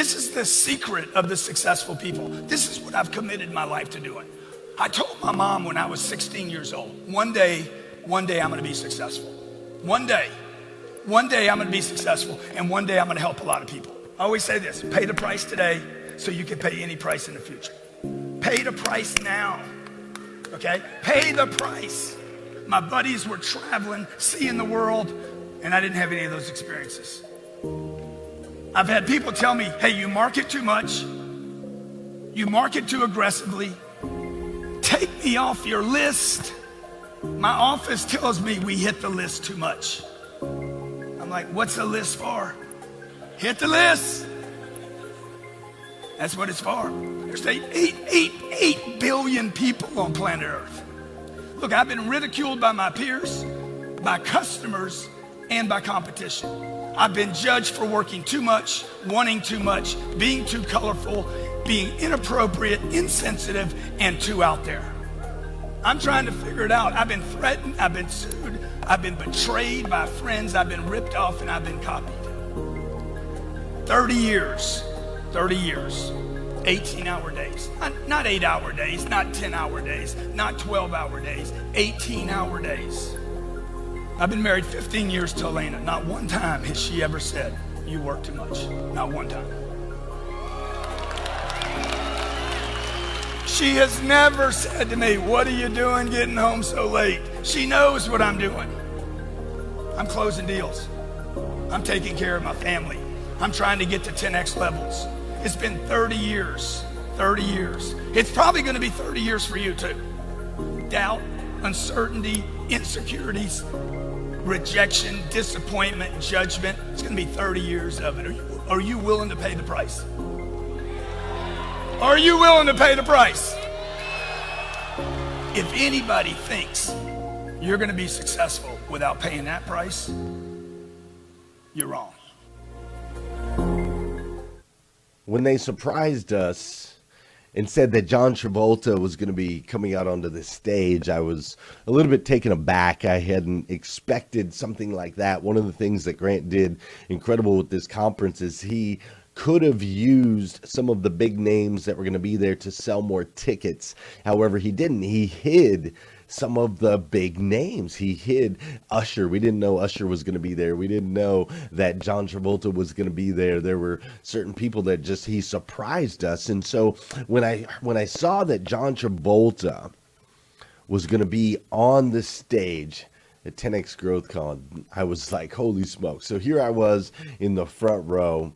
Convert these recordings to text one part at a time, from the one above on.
This is the secret of the successful people. This is what I've committed my life to doing. I told my mom when I was 16 years old, one day I'm gonna be successful. One day I'm gonna be successful, and one day I'm gonna help a lot of people. I always say this, pay the price today so you can pay any price in the future. Pay the price now, okay? Pay the price. My buddies were traveling, seeing the world, and I didn't have any of those experiences. I've had people tell me, hey, you market too much, you market too aggressively, take me off your list. My office tells me we hit the list too much. I'm like, what's the list for? Hit the list. That's what it's for. There's 8 billion people on planet Earth. Look, I've been ridiculed by my peers, by customers, and by competition. I've been judged for working too much, wanting too much, being too colorful, being inappropriate, insensitive, and too out there. I'm trying to figure it out. I've been threatened, I've been sued, I've been betrayed by friends, I've been ripped off, and I've been copied. 30 years, 18-hour days. Not 8-hour days, not 10-hour days, not 12-hour days, 18-hour days. I've been married 15 years to Elena. Not one time has she ever said, you work too much. Not one time. She has never said to me, what are you doing getting home so late? She knows what I'm doing. I'm closing deals. I'm taking care of my family. I'm trying to get to 10x levels. It's been 30 years, 30 years. It's probably gonna be 30 years for you too. Doubt, uncertainty, insecurities, rejection, disappointment, judgment. It's gonna be 30 years of it. Are you willing to pay the price? Are you willing to pay the price? If anybody thinks you're gonna be successful without paying that price, you're wrong. When they surprised us and said that John Travolta was going to be coming out onto the stage, I was a little bit taken aback. I hadn't expected something like that. One of the things that Grant did incredible with this conference is he could have used some of the big names that were going to be there to sell more tickets. However, he didn't. He hid some of the big names. He hid Usher. We didn't know Usher was going to be there. We didn't know that John Travolta was going to be there. There were certain people that just, he surprised us. And so when I saw that John Travolta was going to be on the stage at 10X Growth Con, I was like, holy smokes. So here I was in the front row.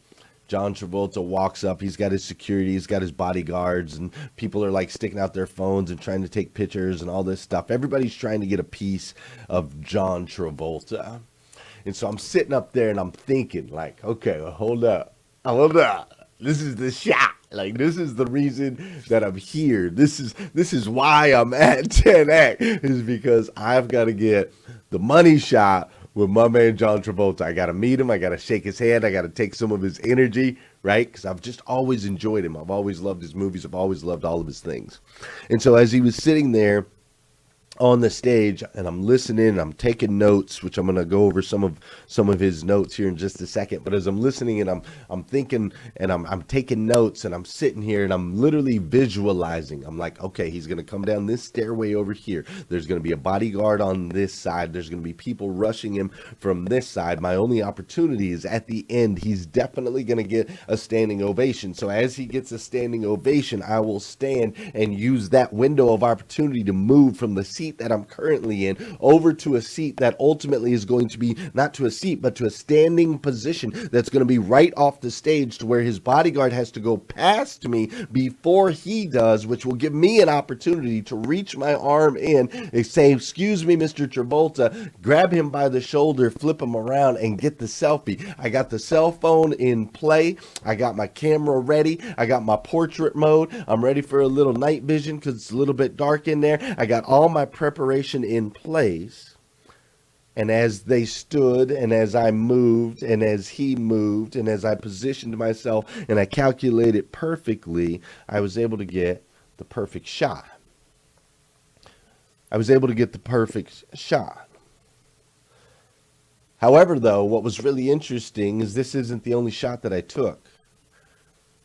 John Travolta walks up, he's got his security, he's got his bodyguards, and people are like sticking out their phones and trying to take pictures and all this stuff. Everybody's trying to get a piece of John Travolta. And so I'm sitting up there and I'm thinking like, okay, well, hold up. This is the shot. Like, this is the reason that I'm here. This is why I'm at 10X, is because I've got to get the money shot with my man John Travolta. I got to meet him. I got to shake his hand. I got to take some of his energy, right? Because I've just always enjoyed him. I've always loved his movies. I've always loved all of his things. And so as he was sitting there on the stage and I'm listening, I'm taking notes, which I'm going to go over some of his notes here in just a second. But as I'm listening and I'm thinking and I'm taking notes and I'm sitting here and I'm literally visualizing. I'm like, okay, he's going to come down this stairway over here. There's going to be a bodyguard on this side. There's going to be people rushing him from this side. My only opportunity is at the end. He's definitely going to get a standing ovation. So as he gets a standing ovation, I will stand and use that window of opportunity to move from the seat that I'm currently in over to a seat that ultimately is going to be not to a seat, but to a standing position that's going to be right off the stage to where his bodyguard has to go past me before he does, which will give me an opportunity to reach my arm in and say, excuse me, Mr. Travolta, grab him by the shoulder, flip him around and get the selfie. I got the cell phone in play. I got my camera ready. I got my portrait mode. I'm ready for a little night vision because it's a little bit dark in there. I got all my preparation in place. And as they stood and as I moved and as he moved and as I positioned myself and I calculated perfectly, I was able to get the perfect shot. However, though, what was really interesting is this isn't the only shot that I took.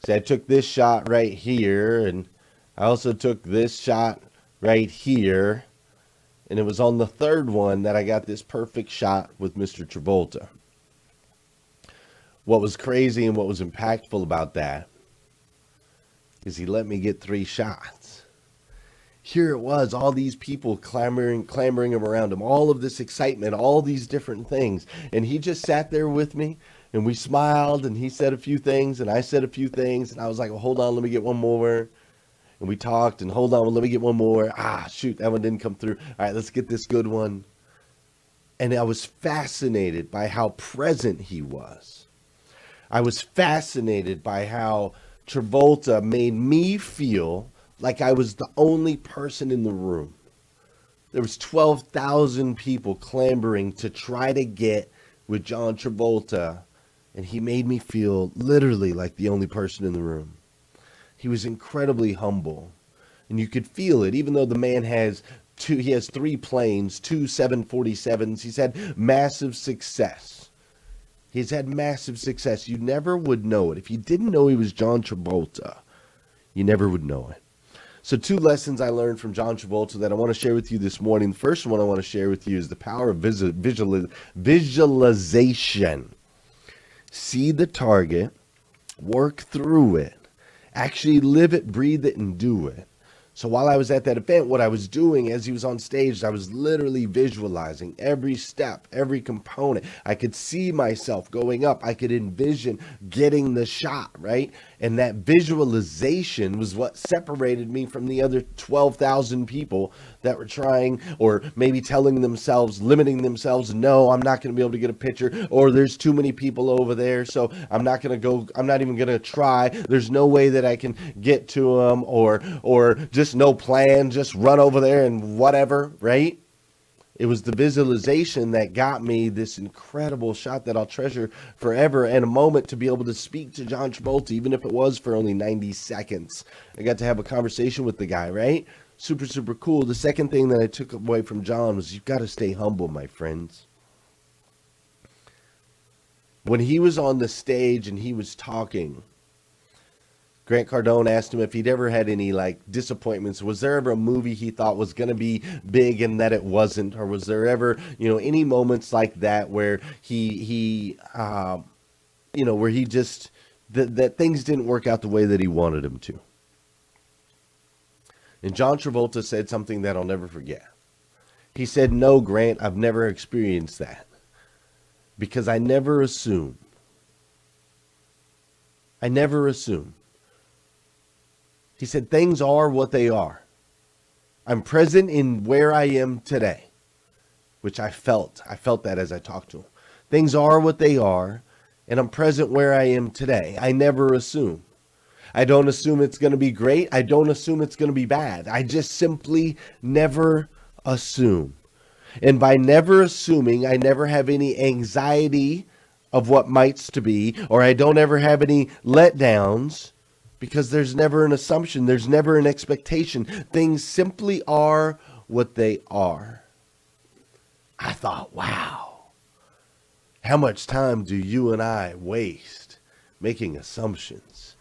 See, I took this shot right here, and I also took this shot right here. And it was on the third one that I got this perfect shot with Mr. Travolta. What was crazy and what was impactful about that is he let me get 3 shots. Here it was, all these people clamoring around him, all of this excitement, all these different things. And he just sat there with me, and we smiled, and he said a few things, and I said a few things, and I was like, well, hold on, let me get one more. And we talked, and hold on, well, let me get one more. Shoot, that one didn't come through. All right, let's get this good one. And I was fascinated by how present he was. I was fascinated by how Travolta made me feel like I was the only person in the room. There was 12,000 people clamoring to try to get with John Travolta, and he made me feel literally like the only person in the room. He was incredibly humble, and you could feel it, even though the man has 3 planes, 2 747s. He's had massive success. He's had massive success. You never would know it. If you didn't know he was John Travolta, you never would know it. So 2 lessons I learned from John Travolta that I want to share with you this morning. The first one I want to share with you is the power of visualization. See the target, work through it, actually live it, breathe it, and do it. So while I was at that event, what I was doing as he was on stage, I was literally visualizing every step, every component. I could see myself going up. I could envision getting the shot, right? And that visualization was what separated me from the other 12,000 people that were trying, or maybe telling themselves, limiting themselves, no, I'm not going to be able to get a picture, or there's too many people over there, so I'm not even going to try. There's no way that I can get to them, or just no plan, just run over there and whatever, right? It was the visualization that got me this incredible shot that I'll treasure forever, and a moment to be able to speak to John Travolta, even if it was for only 90 seconds. I got to have a conversation with the guy, right? Super, super cool. The second thing that I took away from John was you've got to stay humble, my friends. When he was on the stage and he was talking, Grant Cardone asked him if he'd ever had any disappointments. Was there ever a movie he thought was going to be big and that it wasn't? Or was there ever, any moments like that where where he just, that things didn't work out the way that he wanted them to? And John Travolta said something that I'll never forget. He said, no, Grant, I've never experienced that because I never assume. I never assume. He said, things are what they are. I'm present in where I am today, which I felt. I felt that as I talked to him. Things are what they are, and I'm present where I am today. I never assume. I don't assume it's going to be great. I don't assume it's going to be bad. I just simply never assume. And by never assuming, I never have any anxiety of what might's to be, or I don't ever have any letdowns. Because there's never an assumption. There's never an expectation. Things simply are what they are. I thought, wow, how much time do you and I waste making assumptions?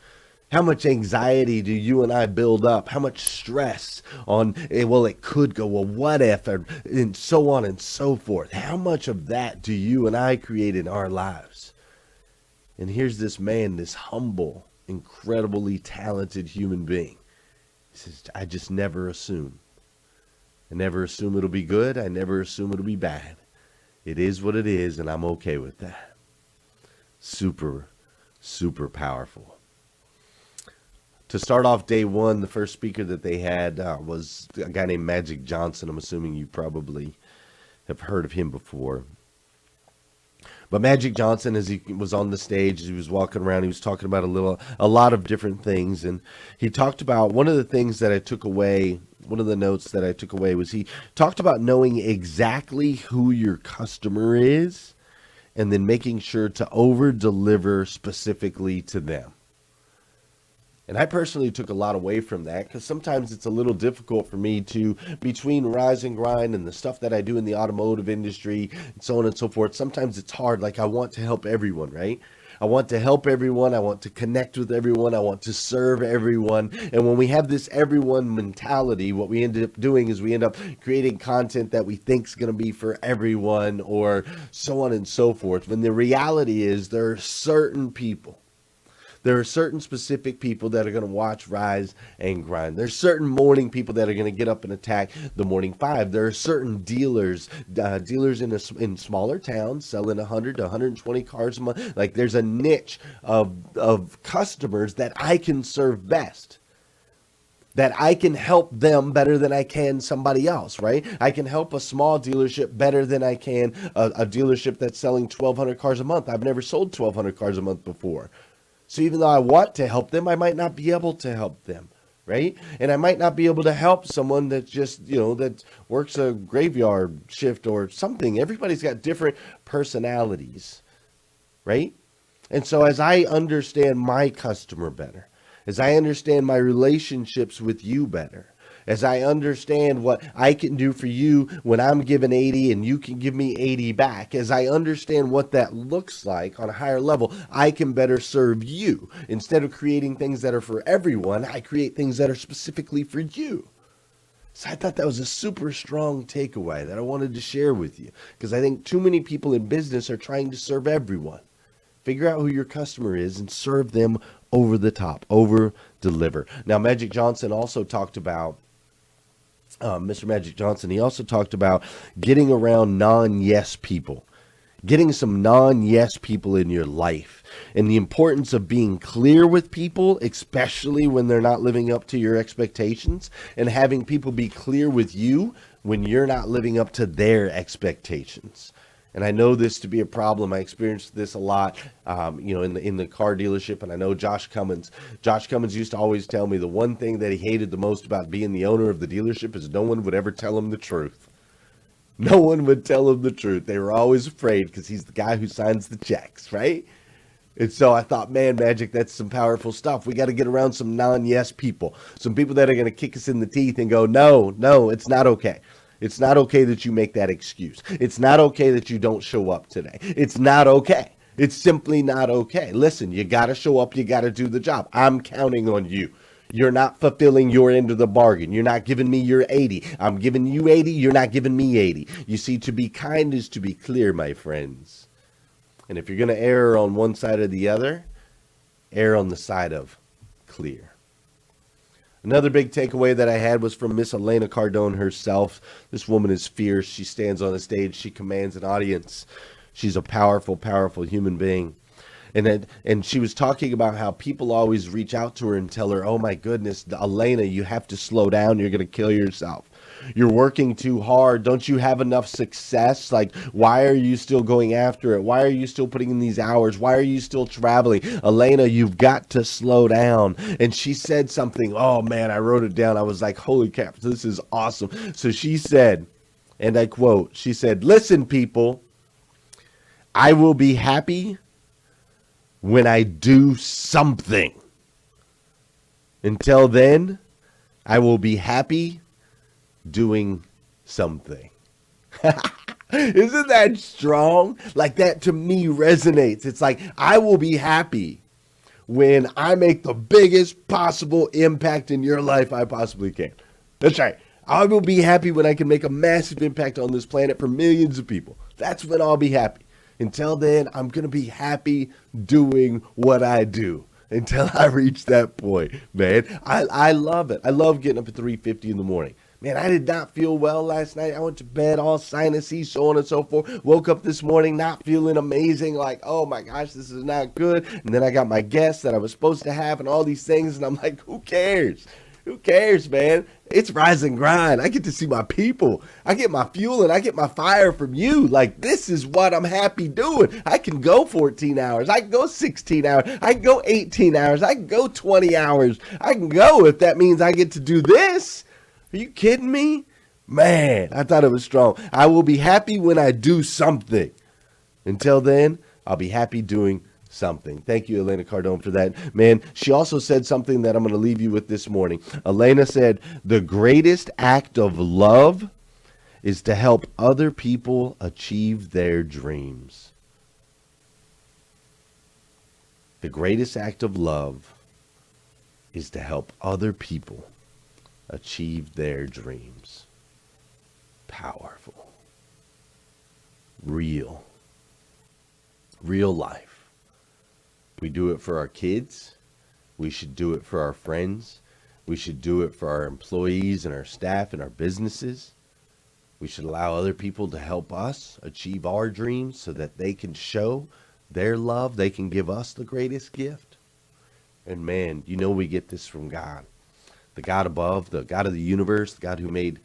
How much anxiety do you and I build up? How much stress on, well, it could go, well, what if, and so on and so forth. How much of that do you and I create in our lives? And here's this man, this humble, incredibly talented human being. He says, I just never assume. I never assume it'll be good. I never assume it'll be bad. It is what it is, and I'm okay with that. Super, super powerful. To start off day one, the first speaker that they had was a guy named Magic Johnson. I'm assuming you probably have heard of him before. But Magic Johnson, as he was on the stage, as he was walking around, he was talking about a lot of different things. And he talked about, one of the things that I took away, one of the notes that I took away was he talked about knowing exactly who your customer is and then making sure to over-deliver specifically to them. And I personally took a lot away from that because sometimes it's a little difficult for me to, between rise and grind and the stuff that I do in the automotive industry and so on and so forth, sometimes it's hard. Like I want to help everyone, right? I want to help everyone. I want to connect with everyone. I want to serve everyone. And when we have this everyone mentality, what we end up doing is we end up creating content that we think is going to be for everyone, or so on and so forth. When the reality is there are certain people. There are certain specific people that are going to watch Rise and Grind. There's certain morning people that are going to get up and attack the morning five. There are certain dealers in smaller towns selling 100 to 120 cars a month. Like, there's a niche of customers that I can serve best, that I can help them better than I can somebody else, right? I can help a small dealership better than I can a dealership that's selling 1,200 cars a month. I've never sold 1,200 cars a month before. So even though I want to help them, I might not be able to help them, right? And I might not be able to help someone that just, that works a graveyard shift or something. Everybody's got different personalities, right? And so as I understand my customer better, as I understand my relationships with you better, as I understand what I can do for you when I'm giving 80 and you can give me 80 back, as I understand what that looks like on a higher level, I can better serve you. Instead of creating things that are for everyone, I create things that are specifically for you. So I thought that was a super strong takeaway that I wanted to share with you, because I think too many people in business are trying to serve everyone. Figure out who your customer is and serve them over the top, over deliver. Now, Magic Johnson also talked about Mr. Magic Johnson, he also talked about getting around non-yes people, getting some non-yes people in your life, and the importance of being clear with people, especially when they're not living up to your expectations, and having people be clear with you when you're not living up to their expectations. And I know this to be a problem. I experienced this a lot, in the car dealership. And I know Josh Cummins used to always tell me the one thing that he hated the most about being the owner of the dealership is no one would ever tell him the truth. No one would tell him the truth. They were always afraid because he's the guy who signs the checks, right? And so I thought, man, Magic, that's some powerful stuff. We got to get around some non-yes people, some people that are going to kick us in the teeth and go, no, it's not okay. It's not okay that you make that excuse. It's not okay that you don't show up today. It's not okay. It's simply not okay. Listen, you got to show up. You got to do the job. I'm counting on you. You're not fulfilling your end of the bargain. You're not giving me your 80. I'm giving you 80. You're not giving me 80. You see, to be kind is to be clear, my friends. And if you're going to err on one side or the other, err on the side of clear. Another big takeaway that I had was from Miss Elena Cardone herself. This woman is fierce. She stands on a stage. She commands an audience. She's a powerful, powerful human being. And she was talking about how people always reach out to her and tell her, oh my goodness, Elena, you have to slow down. You're going to kill yourself. You're working too hard. Don't you have enough success? Like, why are you still going after it? Why are you still putting in these hours? Why are you still traveling? Elena, you've got to slow down. And she said something. Oh man, I wrote it down. I was like, holy crap, this is awesome. So she said, and I quote, she said, listen, people, I will be happy when I do something. Until then, I will be happy doing something. Isn't that strong? Like, that to me resonates. It's like, I will be happy when I make the biggest possible impact in your life I possibly can. That's right. I will be happy when I can make a massive impact on this planet for millions of people. That's when I'll be happy. Until then, I'm going to be happy doing what I do until I reach that point, man. I love it. I love getting up at 3:50 in the morning. Man, I did not feel well last night. I went to bed all sinusy, so on and so forth. Woke up this morning not feeling amazing, like, oh my gosh, this is not good. And then I got my guests that I was supposed to have and all these things, and I'm like, who cares? Who cares, man? It's Rise and Grind. I get to see my people. I get my fuel and I get my fire from you. Like, this is what I'm happy doing. I can go 14 hours. I can go 16 hours. I can go 18 hours. I can go 20 hours. I can go if that means I get to do this. Are you kidding me? Man, I thought it was strong. I will be happy when I do something. Until then, I'll be happy doing something. Thank you, Elena Cardone, for that. Man, she also said something that I'm going to leave you with this morning. Elena said, the greatest act of love is to help other people achieve their dreams. The greatest act of love is to help other people achieve their dreams. Powerful. Real. Real life. We do it for our kids. We should do it for our friends. We should do it for our employees and our staff and our businesses. We should allow other people to help us achieve our dreams so that they can show their love. They can give us the greatest gift. And man, you know we get this from God. The God above, the God of the universe, the God who made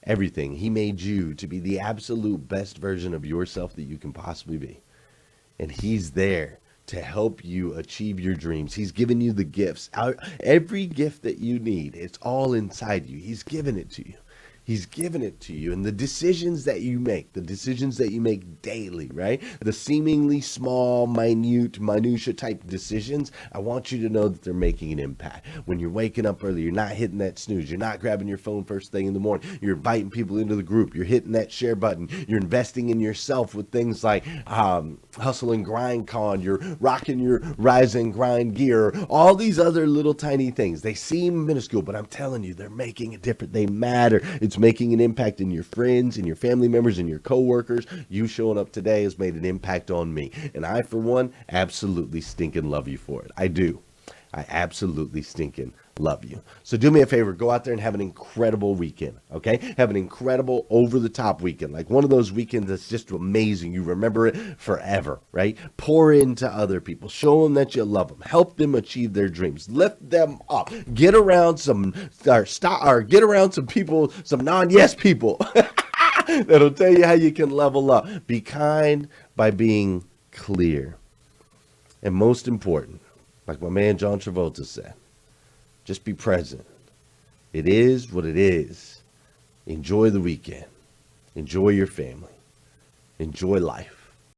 everything. He made you to be the absolute best version of yourself that you can possibly be. And he's there to help you achieve your dreams. He's given you the gifts. Every gift that you need, it's all inside you. He's given it to you. He's given it to you. And the decisions that you make daily, right? The seemingly small, minutia type decisions, I want you to know that they're making an impact. When you're waking up early, you're not hitting that snooze. You're not grabbing your phone first thing in the morning. You're inviting people into the group. You're hitting that share button. You're investing in yourself with things like Hustle and Grind Con. You're rocking your Rise and Grind gear. All these other little tiny things. They seem minuscule, but I'm telling you, they're making a difference. They matter. It's making an impact in your friends, in your family members, in your coworkers. You showing up today has made an impact on me. And I, for one, absolutely stinking love you for it. I do. I absolutely stinking love you. So do me a favor, go out there and have an incredible weekend, okay? Have an incredible over-the-top weekend, like one of those weekends that's just amazing. You remember it forever, right? Pour into other people. Show them that you love them. Help them achieve their dreams. Lift them up. Get around some people, some non-yes people that'll tell you how you can level up. Be kind by being clear. And most important, like my man John Travolta said, just be present. It is what it is. Enjoy the weekend. Enjoy your family. Enjoy life.